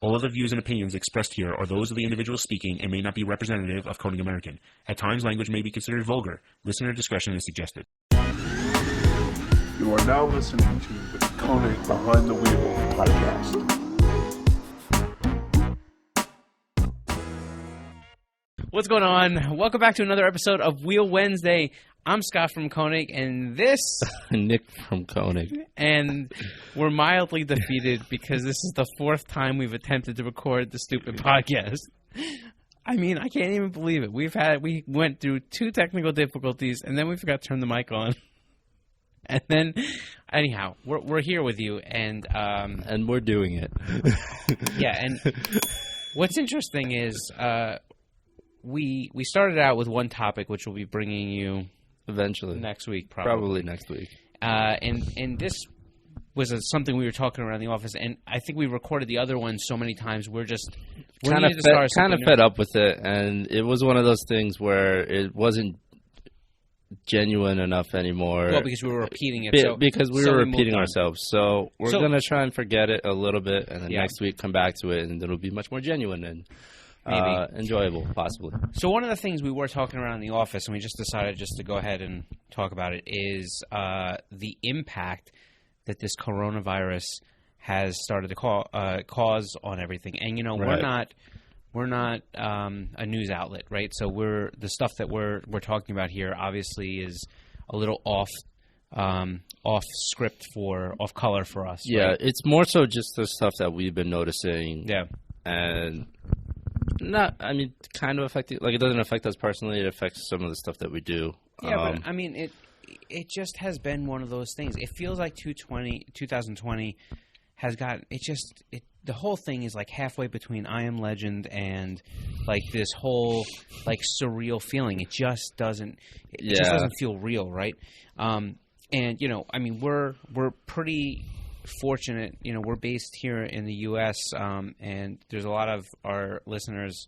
All of the views and opinions expressed here are those of the individual speaking and may not be representative of Konig American. At times, language may be considered vulgar. Listener discretion is suggested. You are now listening to the Konig Behind the Wheel podcast. What's going on? Welcome back to another episode of Wheel Wednesday. I'm Scott from Konig, and this... Nick from Konig. And we're mildly defeated because this is the fourth time we've attempted to record the stupid podcast. I mean, I can't even believe it. We went through two technical difficulties, and then we forgot to turn the mic on. And then, anyhow, we're here with you, and we're doing it. Yeah, and what's interesting is we started out with one topic, which we'll be bringing you eventually next week, probably next week. And this was something we were talking around the office, and I think we recorded the other one so many times we're kind of fed up with it, and it was one of those things where it wasn't genuine enough anymore. Well, because we were repeating it. Because we were repeating ourselves. So we're going to try and forget it a little bit, and then next week come back to it, and it'll be much more genuine and enjoyable, possibly. So one of the things we were talking around in the office, and we just decided just to go ahead and talk about it, is the impact that this coronavirus has started to cause on everything. And you know, right. we're not a news outlet, right? So the stuff that we're talking about here obviously is a little off script off color for us. Yeah, right? it's more so just the stuff that we've been noticing. Yeah, and kind of affecting. Like, it doesn't affect us personally. It affects some of the stuff that we do. Yeah, but I mean, it just has been one of those things. It feels like 2020 has gotten the whole thing is like halfway between I Am Legend and like this whole like surreal feeling. It just doesn't feel real, right? And you know, I mean, we're pretty fortunate. You know, we're based here in the U.S. And there's a lot of our listeners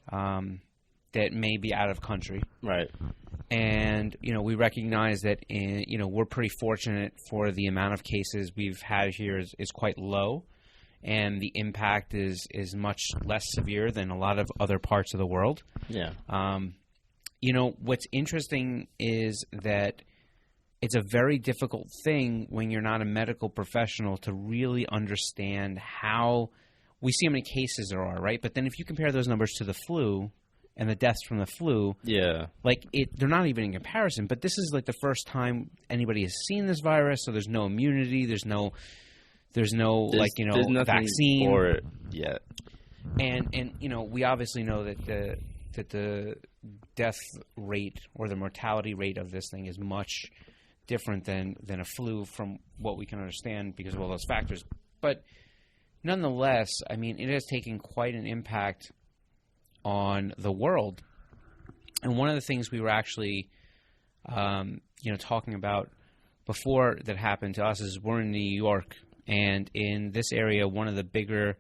that may be out of country, right? And you know, we recognize that we're pretty fortunate for the amount of cases we've had here is quite low, and the impact is much less severe than a lot of other parts of the world. Yeah. You know, what's interesting is that it's a very difficult thing when you're not a medical professional to really understand how we see how many cases there are, right? But then if you compare those numbers to the flu and the deaths from the flu, yeah, like they're not even in comparison. But this is like the first time anybody has seen this virus, so there's no immunity, there's no vaccine for it yet. And you know, we obviously know that the death rate or the mortality rate of this thing is much different than a flu from what we can understand because of all those factors. But nonetheless, I mean, it has taken quite an impact on the world. And one of the things we were actually, talking about before that happened to us is we're in New York, and in this area, one of the bigger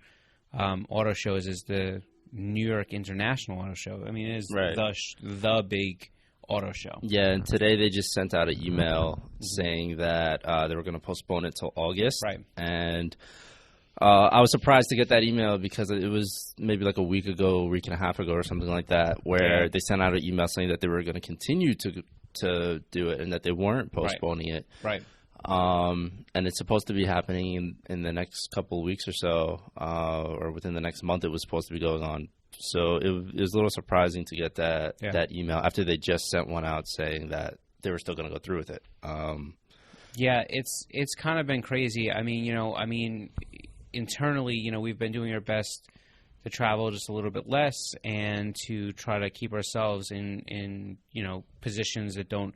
auto shows is the New York International Auto Show. I mean, it is the big auto show. Yeah, and today they just sent out an email saying that they were going to postpone it till August. Right. And I was surprised to get that email because it was maybe like a week and a half ago or something like that, where they sent out an email saying that they were going to continue to do it and that they weren't postponing it. Right. And it's supposed to be happening in the next couple of weeks or so, or within the next month it was supposed to be going on. So it was a little surprising to get that email after they just sent one out saying that they were still going to go through with it. Yeah, it's kind of been crazy. I mean, internally, you know, we've been doing our best to travel just a little bit less and to try to keep ourselves in positions that don't,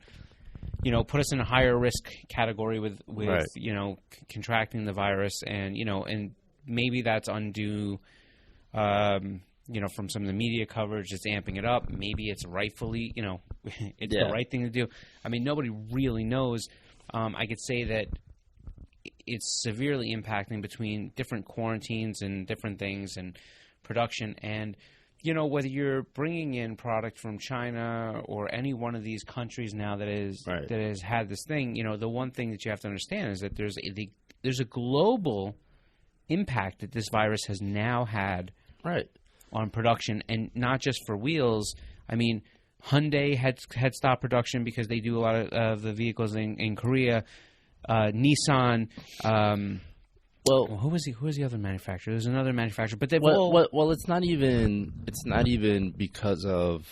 put us in a higher risk category with right. Contracting the virus, and maybe that's undue, from some of the media coverage that's amping it up. Maybe it's rightfully, it's the right thing to do. I mean, nobody really knows. I could say that it's severely impacting between different quarantines and different things and production. And, whether you're bringing in product from China or any one of these countries now that has had this thing, the one thing that you have to understand is that there's a global impact that this virus has now had on production, and not just for wheels. I mean, Hyundai had stopped production because they do a lot of the vehicles in Korea. Nissan. Well, who was the other manufacturer? There's another manufacturer, but well, it's not even because of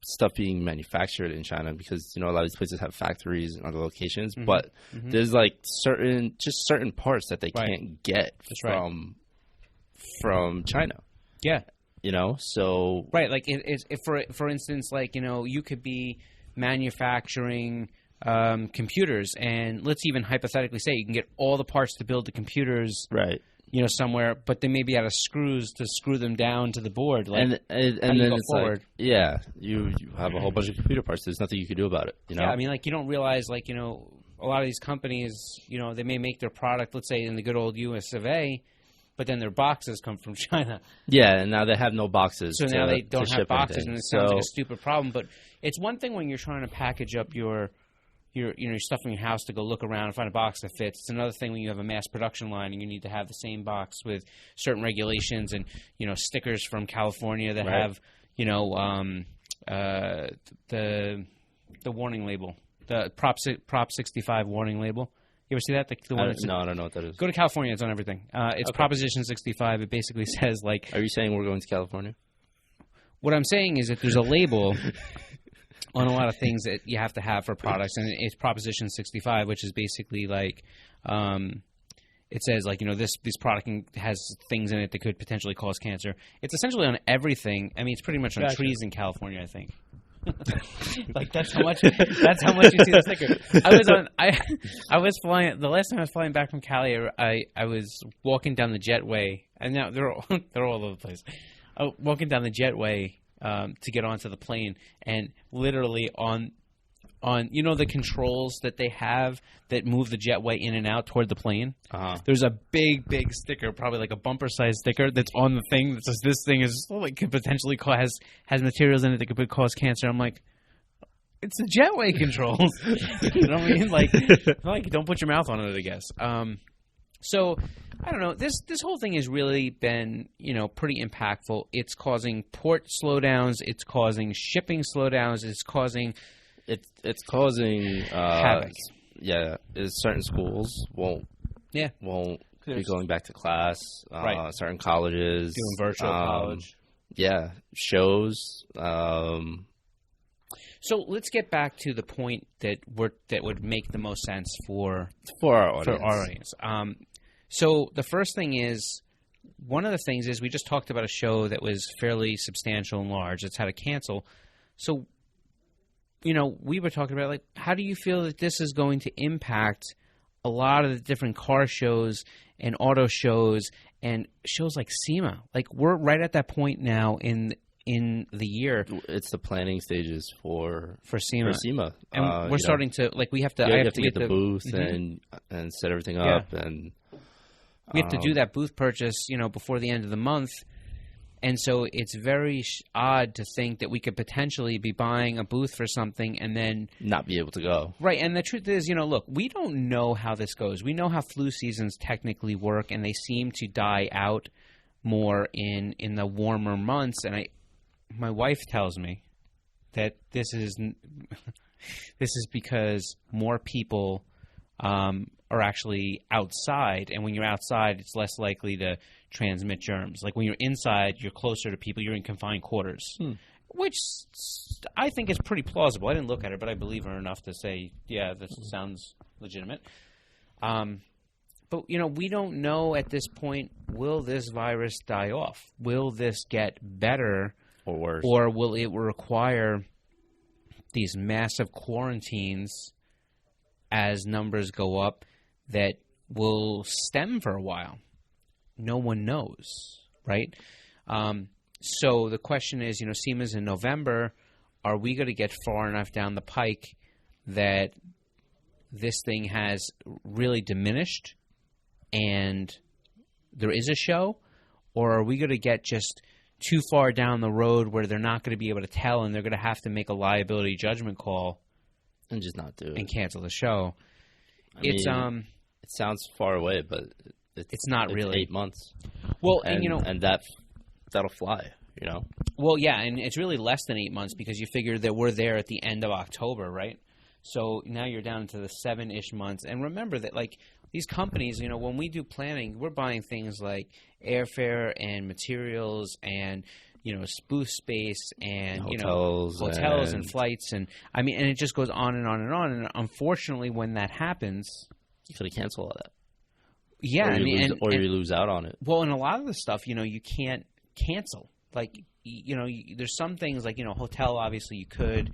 stuff being manufactured in China, because a lot of these places have factories in other locations, but there's like certain parts that they can't get from China. Yeah. So right, like for instance, like you could be manufacturing computers, and let's even hypothetically say you can get all the parts to build the computers, right? Somewhere, but they may be out of screws to screw them down to the board. Like, and then it's forward? Like, yeah, you have a whole bunch of computer parts. There's nothing you can do about it. Yeah, I mean, like, you don't realize, like, a lot of these companies, they may make their product, let's say, in the good old US of A, but then their boxes come from China. Yeah, and now they have no boxes. So now they don't have boxes, anything. And it sounds like a stupid problem. But it's one thing when you're trying to package up your stuff in your house to go look around and find a box that fits. It's another thing when you have a mass production line and you need to have the same box with certain regulations and stickers from California that have the warning label, the Prop 65 warning label. You ever see that? No, I don't know what that is. Go to California. It's on everything. It's Proposition 65. It basically says, like... Are you saying we're going to California? What I'm saying is that there's a label on a lot of things that you have to have for products, and it's Proposition 65, which is basically like... it says, like, this product has things in it that could potentially cause cancer. It's essentially on everything. I mean, it's pretty much on trees in California, I think. Like, that's how much you see the sticker. I was flying the last time I was flying back from Cali. I was walking down the jetway, and now they're all over the place. Walking down the jetway to get onto the plane, and literally on the controls that they have that move the jetway in and out toward the plane. There's a big sticker, probably like a bumper size sticker, that's on the thing that says this thing is like could potentially has materials in it that could cause cancer. I'm like, it's the jetway controls. You know what I mean? Like don't put your mouth on it, I guess. So I don't know. This whole thing has really been pretty impactful. It's causing port slowdowns. It's causing shipping slowdowns. It's causing havoc. Yeah, certain schools won't be going back to class. Certain colleges doing virtual college. Yeah, shows. So let's get back to the point that would make the most sense for our audience. So the first thing is, one of the things is we just talked about a show that was fairly substantial and large. It's had to cancel. So we were talking about, like, how do you feel that this is going to impact a lot of the different car shows and auto shows and shows like SEMA? Like, we're right at that point now in the year. It's the planning stages for SEMA. And we're starting to, like, we have to... I have to get the booth and set everything up. And we have to do that booth purchase, before the end of the month. And so it's very odd to think that we could potentially be buying a booth for something and then... not be able to go. Right. And the truth is, look, we don't know how this goes. We know how flu seasons technically work, and they seem to die out more in the warmer months. And my wife tells me that this is because more people are actually outside, and when you're outside, it's less likely to transmit germs. Like, when you're inside, you're closer to people. You're in confined quarters, which I think is pretty plausible. I didn't look at it, but I believe her enough to say, yeah, this sounds legitimate. But, we don't know at this point, will this virus die off? Will this get better or worse? Or will it require these massive quarantines as numbers go up that will stem for a while? No one knows, right? So the question is, SEMA's in November. Are we going to get far enough down the pike that this thing has really diminished and there is a show? Or are we going to get just too far down the road where they're not going to be able to tell and they're going to have to make a liability judgment call and just not do it and cancel the show? It sounds far away, but it's not really 8 months. Well, and you know, and that'll fly. You know. Well, yeah, and it's really less than 8 months because you figure that we're there at the end of October, right? So now you're down to the 7-ish months. And remember that, like, these companies, you know, when we do planning, we're buying things like airfare and materials and, you know, booth space and, hotels, you know, hotels and flights. And, I mean, and it just goes on and on and on. And unfortunately, when that happens, you could cancel all that. Yeah. Or you lose out on it. Well, and a lot of the stuff, you know, you can't cancel. Like, you know, there's some things like, you know, hotel, obviously you could.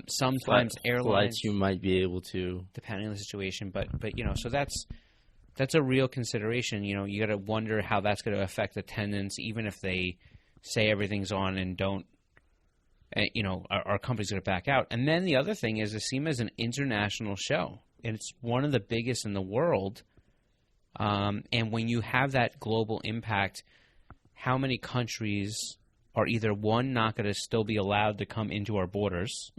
Sometimes airlines. Flights you might be able to. Depending on the situation. But you know, so that's a real consideration. You know, you got to wonder how that's going to affect attendance, even if they say everything's on and don't, you know, our company's going to back out. And then the other thing is SEMA is an international show. And it's one of the biggest in the world. And when you have that global impact, how many countries are either, one, not going to still be allowed to come into our borders,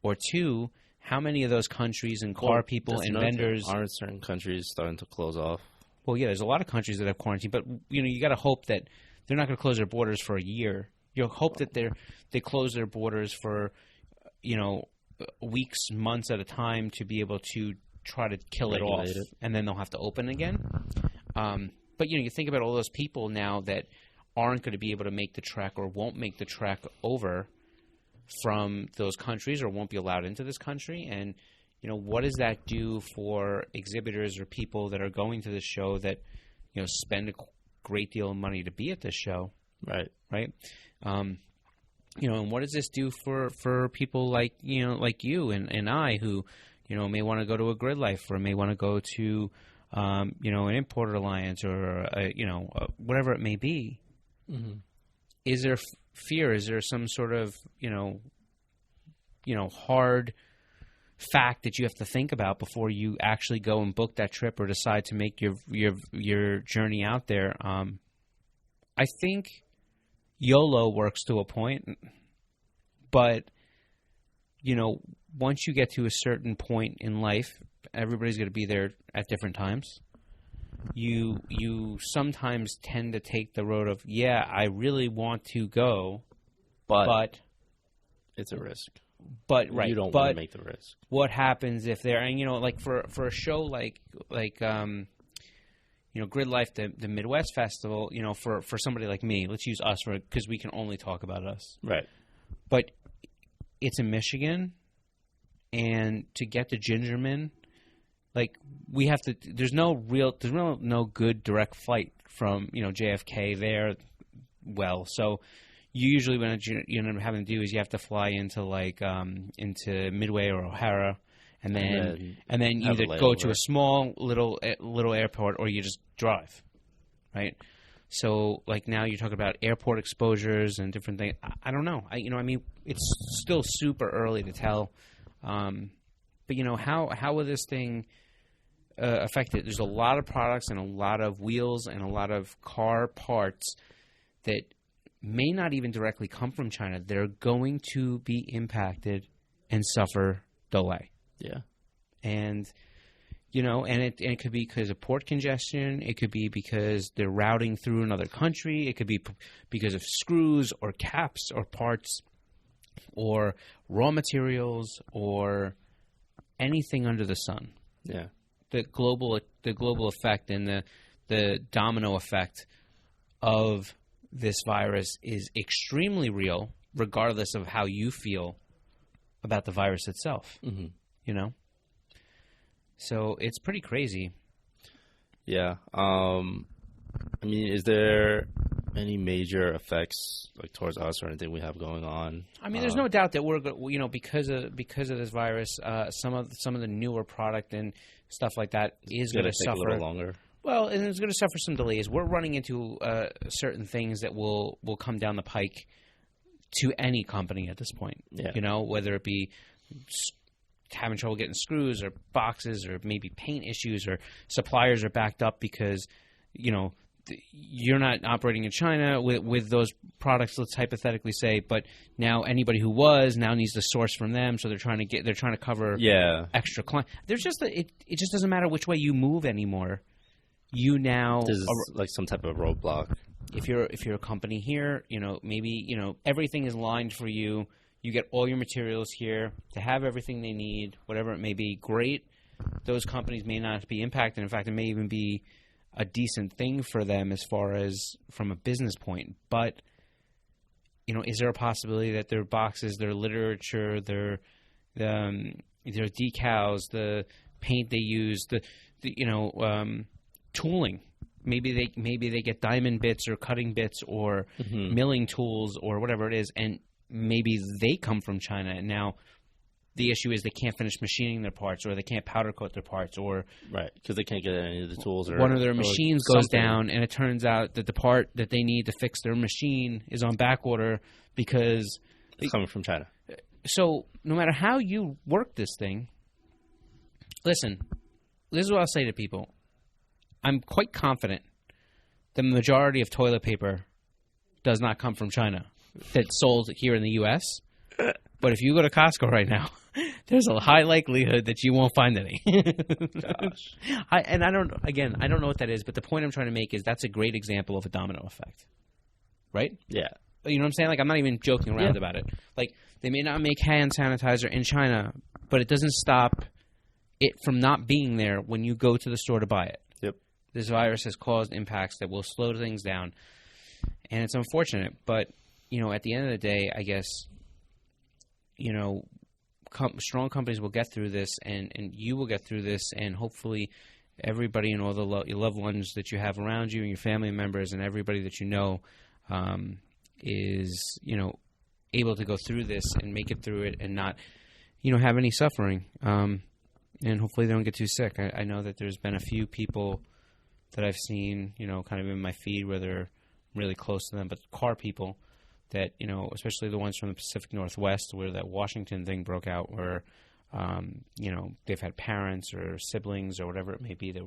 or two, how many of those countries and car people and vendors aren't certain countries starting to close off? Well, yeah, there's a lot of countries that have quarantine, but you know, you got to hope that they're not going to close their borders for a year. You hope that they close their borders for, you know, weeks, months at a time to be able to try to kill it off, and then they'll have to open again. But you know, you think about all those people now that aren't going to be able to make the trek or won't make the trek over from those countries or won't be allowed into this country. And, you know, what does that do for exhibitors or people that are going to this show that, you know, spend a great deal of money to be at this show? Right. Right. You know, and what does this do for people like, you know, like you and I who, you know, may want to go to a Grid Life or may want to go to, you know, an Importer Alliance or, you know, whatever it may be. Mm-hmm. Is there fear? Is there some sort of, you know, hard fact that you have to think about before you actually go and book that trip or decide to make your journey out there? I think YOLO works to a point, but, you know, once you get to a certain point in life, everybody's going to be there at different times. You sometimes tend to take the road of, yeah, I really want to go, but it's a risk. But right, you don't want to make the risk. What happens if they're, and you know, like for a show like you know, Grid Life, the Midwest Festival, you know, for somebody like me, let's use us because we can only talk about us, right? But it's in Michigan, and to get to Gingerman. Like, we have to – there's no good direct flight from, you know, JFK there. Well, so you usually what you end up having to do is you have to fly into, like, into Midway or O'Hara, and then you either go to a small little airport or you just drive, right? So, like, now you're talking about airport exposures and different things. I don't know. I mean, it's still super early to tell. But, you know, how will this thing – affected? There's a lot of products and a lot of wheels and a lot of car parts that may not even directly come from China. They're going to be impacted and suffer delay. Yeah. And, you know, and it could be because of port congestion. It could be because they're routing through another country. It could be because of screws or caps or parts or raw materials or anything under the sun. Yeah. The global effect and the domino effect of this virus is extremely real, regardless of how you feel about the virus itself. Mm-hmm. You know, so it's pretty crazy. Yeah. I mean, is there any major effects like towards us or anything we have going on? I mean, there's no doubt that we're, you know, because of this virus, some of the newer product and stuff like that is going to suffer a little longer. Well, and it's going to suffer some delays. We're running into certain things that will come down the pike to any company at this point. Yeah. You know, whether it be having trouble getting screws or boxes or maybe paint issues or suppliers are backed up because, you know, you're not operating in China with those products, let's hypothetically say, but now anybody who was now needs to source from them, so they're trying to cover extra clients. There's just it just doesn't matter which way you move anymore. You now there's like some type of roadblock. If you're a company here, maybe everything is lined for you. You get all your materials here to have everything they need, whatever it may be. Great. Those companies may not be impacted. In fact, it may even be a decent thing for them as far as from a business point. But, is there a possibility that their boxes, their literature, their decals, the paint they use, the tooling, maybe they get diamond bits or cutting bits or milling tools or whatever it is, and maybe they come from China, and now the issue is they can't finish machining their parts, or they can't powder coat their parts, or because they can't get any of the tools, or one of their machines goes down, and it turns out that the part that they need to fix their machine is on back order because it's coming from China. So no matter how you work this thing, listen, this is what I'll say to people. I'm quite confident the majority of toilet paper does not come from China that's sold here in the U.S., but if you go to Costco right now, there's a high likelihood that you won't find any. Gosh. I don't know what that is, but the point I'm trying to make is that's a great example of a domino effect, right? Yeah. You know what I'm saying? Like, I'm not even joking around about it. Like, they may not make hand sanitizer in China, but it doesn't stop it from not being there when you go to the store to buy it. Yep. This virus has caused impacts that will slow things down, and it's unfortunate. But, at the end of the day, I guess, strong companies will get through this, and you will get through this, and hopefully everybody and all the your loved ones that you have around you and your family members and everybody that is, able to go through this and make it through it and not, have any suffering. And hopefully they don't get too sick. I know that there's been a few people that I've seen, kind of in my feed where they're really close to them, but car people that, especially the ones from the Pacific Northwest where that Washington thing broke out where, they've had parents or siblings or whatever it may be that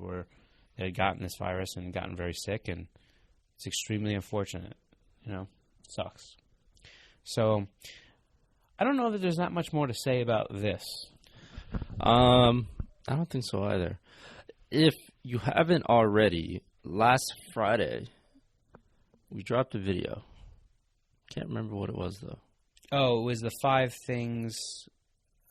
had gotten this virus and gotten very sick, and it's extremely unfortunate, sucks. So I don't know that there's not much more to say about this. I don't think so either. If you haven't already, last Friday we dropped a video. Can't remember what it was though. Oh, it was the 5 things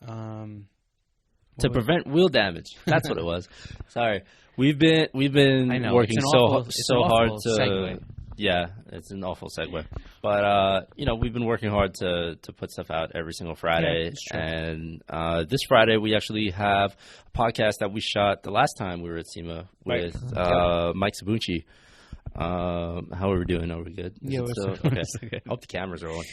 to prevent wheel damage. That's what it was. Sorry, we've been working so hard to. Segue. Yeah, it's an awful segue, but we've been working hard to put stuff out every single Friday, and this Friday we actually have a podcast that we shot the last time we were at SEMA with Mike Sabucci. How are we doing? Are we good? Yeah, we're still okay. I hope the cameras are on.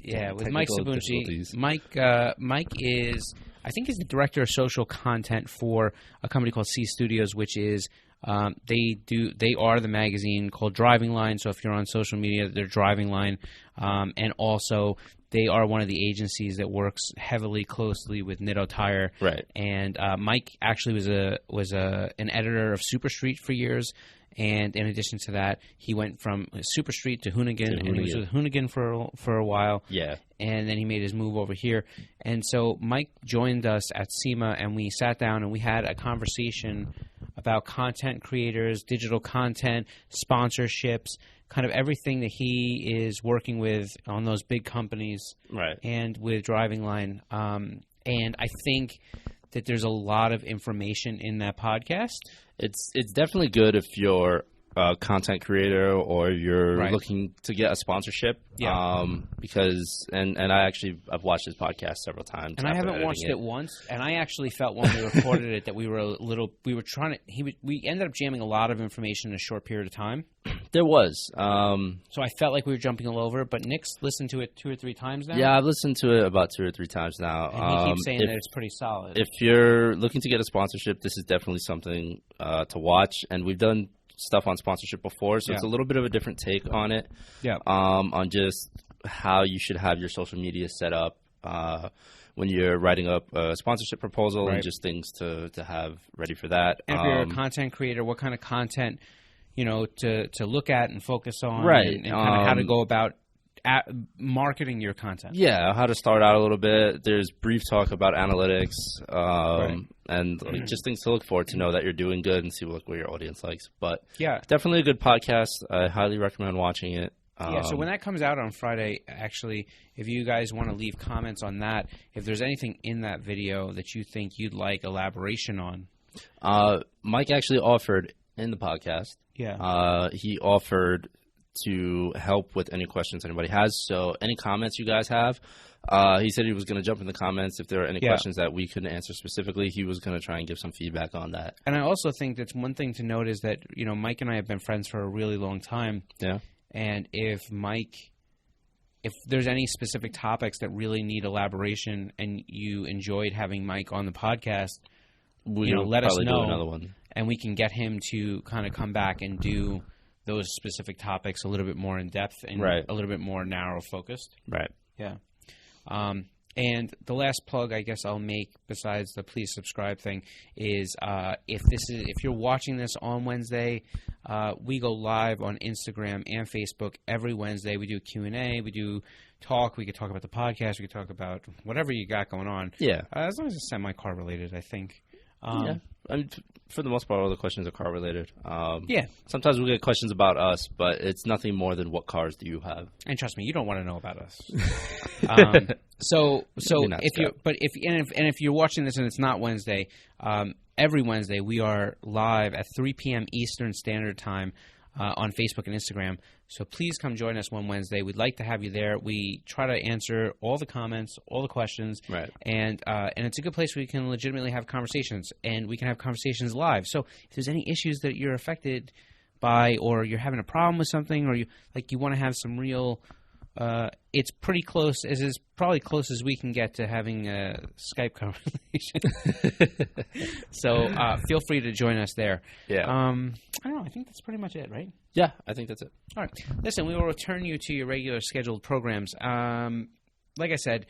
Yeah, with Mike Sabucci. Mike is, I think, he's the director of social content for a company called C Studios, which is they are the magazine called Driving Line. So if you're on social media, they're Driving Line, and also they are one of the agencies that works heavily closely with Nitto Tire. Right. And Mike actually was an editor of Super Street for years. And in addition to that, he went from Super Street to Hoonigan, and he was with Hoonigan for a while. Yeah. And then he made his move over here. And so Mike joined us at SEMA, and we sat down and we had a conversation about content creators, digital content, sponsorships, kind of everything that he is working with on those big companies, right? And with Driving Line. And I think that there's a lot of information in that podcast. It's definitely good if you're a content creator or you're looking to get a sponsorship. Yeah. Because I've watched this podcast several times. And I haven't watched it once. And I actually felt when we recorded it that we ended up jamming a lot of information in a short period of time. There was. So I felt like we were jumping all over, but Nick's listened to it 2 or 3 times now. Yeah, I've listened to it about 2 or 3 times now. And he keeps saying that it's pretty solid. If you're looking to get a sponsorship, this is definitely something to watch. And we've done stuff on sponsorship before, so it's a little bit of a different take on it. Yeah. On just how you should have your social media set up when you're writing up a sponsorship proposal Right. and just things to have ready for that. And if you're a content creator, what kind of content, to look at and focus on, Right. and kind of how to go about marketing your content. Yeah, how to start out a little bit. There's brief talk about analytics, and just things to look for to know that you're doing good and see what your audience likes. But Yeah. definitely a good podcast. I highly recommend watching it. Yeah, so when that comes out on Friday, actually, if you guys want to leave comments on that, if there's anything in that video that you think you'd like elaboration on. Mike actually offered in the podcast. Yeah. He offered to help with any questions anybody has. So any comments you guys have, he said he was going to jump in the comments. If there are any questions that we couldn't answer specifically, he was going to try and give some feedback on that. And I also think that's one thing to note is that, Mike and I have been friends for a really long time. Yeah. And if there's any specific topics that really need elaboration and you enjoyed having Mike on the podcast, let us know. Do another one. And we can get him to kind of come back and do those specific topics a little bit more in depth and a little bit more narrow focused. Right. Yeah. And the last plug I guess I'll make besides the please subscribe thing is if you're watching this on Wednesday, we go live on Instagram and Facebook every Wednesday. We do Q&A, we do talk, we could talk about the podcast, we could talk about whatever you got going on. Yeah. As long as it's semi-car related, I think. Yeah. I mean, for the most part, all the questions are car related. Yeah. Sometimes we get questions about us, but it's nothing more than what cars do you have. And trust me, you don't want to know about us. So if you're watching this and it's not Wednesday, every Wednesday we are live at 3 p.m. Eastern Standard Time on Facebook and Instagram. So please come join us one Wednesday. We'd like to have you there. We try to answer all the comments, all the questions, right? And it's a good place where we can legitimately have conversations, and we can have conversations live. So if there's any issues that you're affected by, or you're having a problem with something, or you want to have some real, it's pretty close. It's probably close as we can get to having a Skype conversation. So feel free to join us there. Yeah. I don't know. I think that's pretty much it, right? Yeah, I think that's it. All right. Listen, we will return you to your regular scheduled programs. Like I said,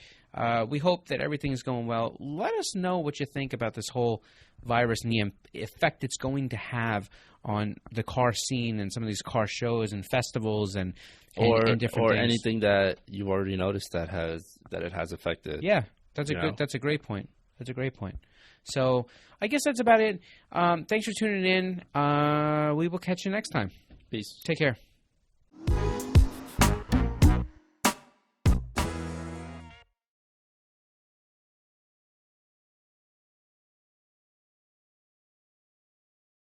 we hope that everything is going well. Let us know what you think about this whole virus and the effect it's going to have on the car scene and some of these car shows and festivals and different things. Anything that you already noticed that it has affected. Yeah, that's a great point. That's a great point. So I guess that's about it. Thanks for tuning in. We will catch you next time. Peace. Take care.